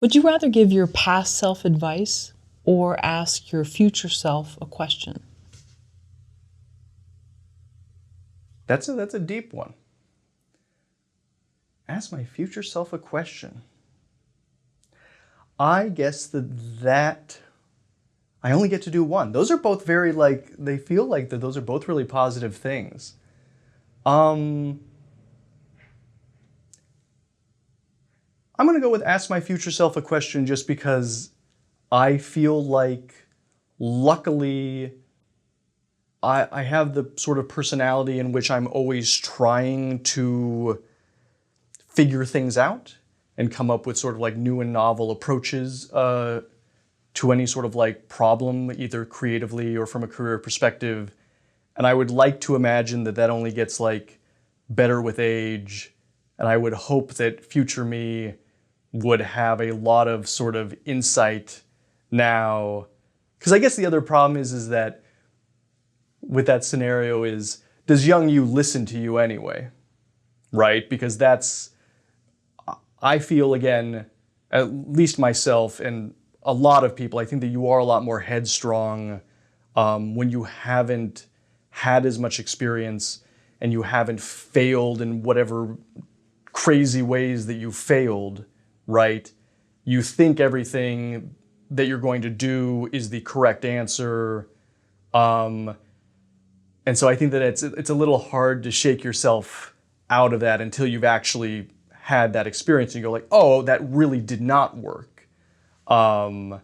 Would you rather give your past self advice or ask your future self a question? That's a deep one. Ask my future self a question. I guess that I only get to do one. Those are both very they feel like that those are both really positive things. I'm going to go with ask my future self a question just because I feel like luckily I have the sort of personality in which I'm always trying to figure things out and come up with sort of like new and novel approaches to any sort of like problem, either creatively or from a career perspective. And I would like to imagine that that only gets like better with age. And I would hope that future me would have a lot of sort of insight now. Because I guess the other problem is that with that scenario is, does young you listen to you anyway? Right? Because that's, I feel again, at least myself and a lot of people, I think that you are a lot more headstrong when you haven't had as much experience and you haven't failed in whatever crazy ways that you failed, right? You think everything that you're going to do is the correct answer. And so I think that it's a little hard to shake yourself out of that until you've actually had that experience and you go like, oh, that really did not work. But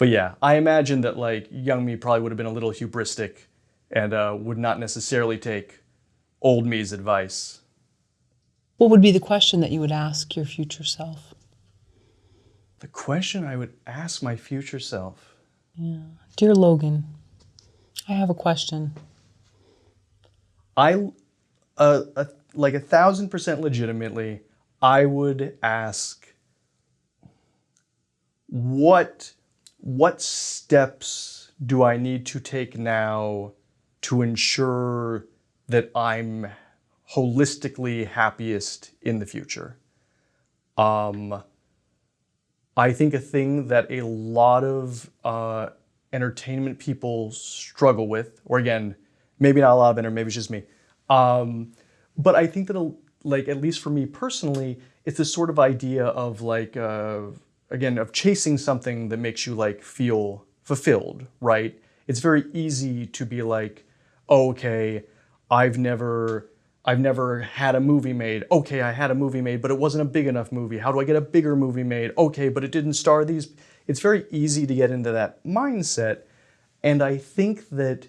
yeah, I imagine that like young me probably would have been a little hubristic and would not necessarily take old me's advice. What would be the question that you would ask your future self? The question I would ask my future self. Yeah. Dear Logan, I have a question. Like 1,000% legitimately, I would ask what steps do I need to take now to ensure that I'm holistically happiest in the future? I think a thing that a lot of entertainment people struggle with, or again, maybe not a lot of it, or maybe it's just me. But I think that, like, at least for me personally, it's this sort of idea of like, again, of chasing something that makes you like feel fulfilled, right? It's very easy to be like, oh, okay, I've never had a movie made. Okay, I had a movie made, but it wasn't a big enough movie. How do I get a bigger movie made? Okay, but it didn't star these. It's very easy to get into that mindset. And I think that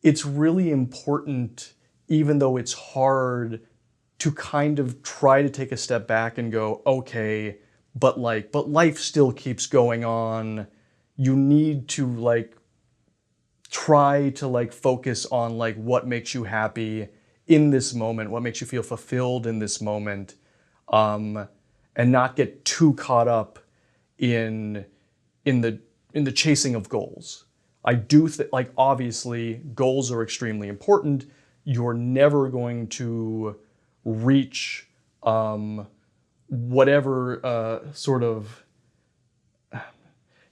it's really important, even though it's hard, to kind of try to take a step back and go, okay, but life still keeps going on. You need to like try to like focus on like what makes you happy in this moment, what makes you feel fulfilled in this moment, and not get too caught up in the chasing of goals. I do like obviously goals are extremely important. You're never going to reach whatever sort of,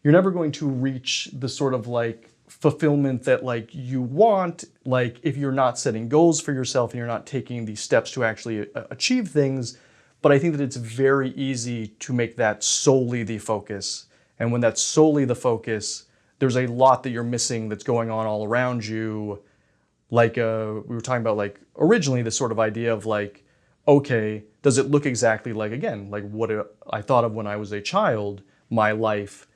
you're never going to reach the sort of like fulfillment that like you want, like if you're not setting goals for yourself and you're not taking the steps to actually achieve things. But I think that it's very easy to make that solely the focus. And when that's solely the focus, there's a lot that you're missing that's going on all around you. Like we were talking about like originally this sort of idea of like, okay, does it look exactly like, again, like what I thought of when I was a child, my life?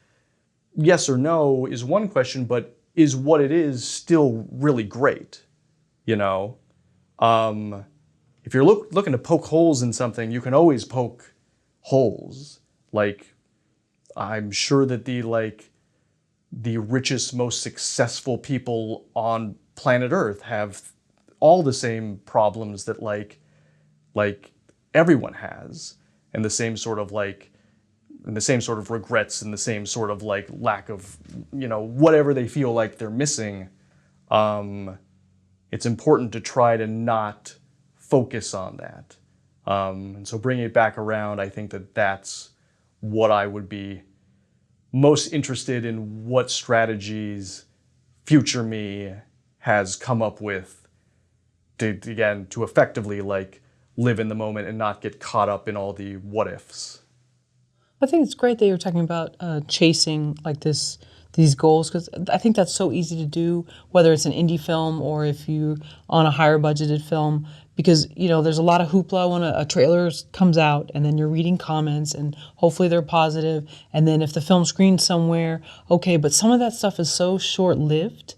Yes or no is one question, but is what it is still really great? You know, if you're looking to poke holes in something, you can always poke holes. Like, I'm sure that the richest, most successful people on planet Earth have all the same problems that like everyone has, and the same sort of like, and the same sort of regrets and the same sort of like lack of, you know, whatever they feel like they're missing. It's important to try to not focus on that. And so bringing it back around, I think that that's what I would be most interested in, what strategies future me has come up with to effectively like live in the moment and not get caught up in all the what ifs. I think it's great that you're talking about chasing like these goals, because I think that's so easy to do, whether it's an indie film or if you on a higher budgeted film, because there's a lot of hoopla when a trailer comes out, and then you're reading comments and hopefully they're positive, and then if the film screens somewhere, okay, but some of that stuff is so short-lived,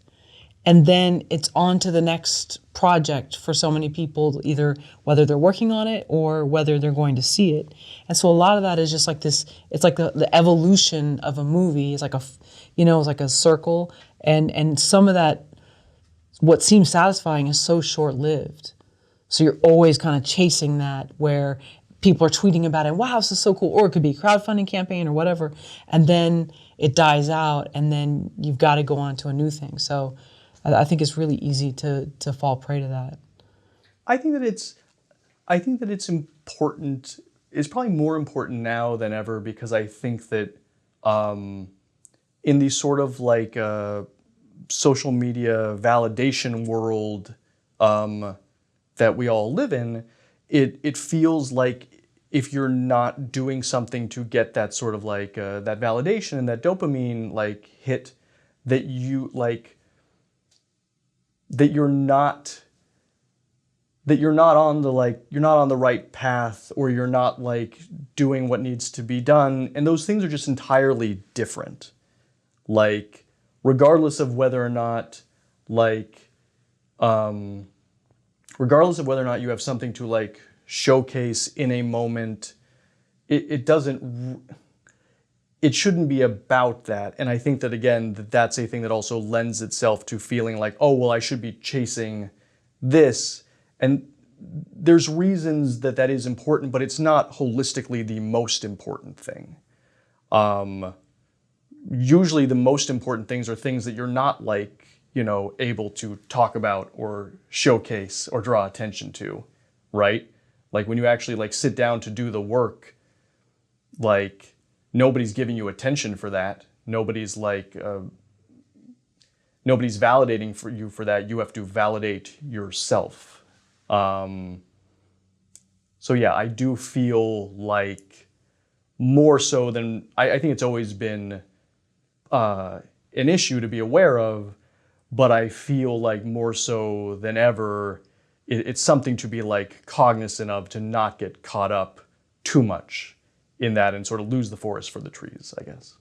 and then it's on to the next project for so many people, either whether they're working on it or whether they're going to see it. And so a lot of that is just like this, it's like the evolution of a movie. It's like it's like a circle. And some of that, what seems satisfying is so short-lived. So you're always kind of chasing that, where people are tweeting about it, wow, this is so cool. Or it could be a crowdfunding campaign or whatever. And then it dies out, and then you've got to go on to a new thing. So I think it's really easy to fall prey to that. I think that it's important. It's probably more important now than ever, because I think that in the sort of like social media validation world that we all live in, it feels like if you're not doing something to get that sort of like that validation and that dopamine like hit, that you like that you're not on the right path, or you're not like doing what needs to be done. And those things are just entirely different. Like, regardless of whether or not you have something to like showcase in a moment, it shouldn't be about that. And I think that, again, that's a thing that also lends itself to feeling like, oh, well, I should be chasing this. And there's reasons that is important, but it's not holistically the most important thing. Usually the most important things are things that you're not like, able to talk about or showcase or draw attention to, right? Like when you actually like sit down to do the work, like nobody's giving you attention for that. Nobody's validating for you for that. You have to validate yourself. So yeah, I do feel like more so than, I think it's always been an issue to be aware of, but I feel like more so than ever, it's something to be like cognizant of, to not get caught up too much in that and sort of lose the forest for the trees, I guess.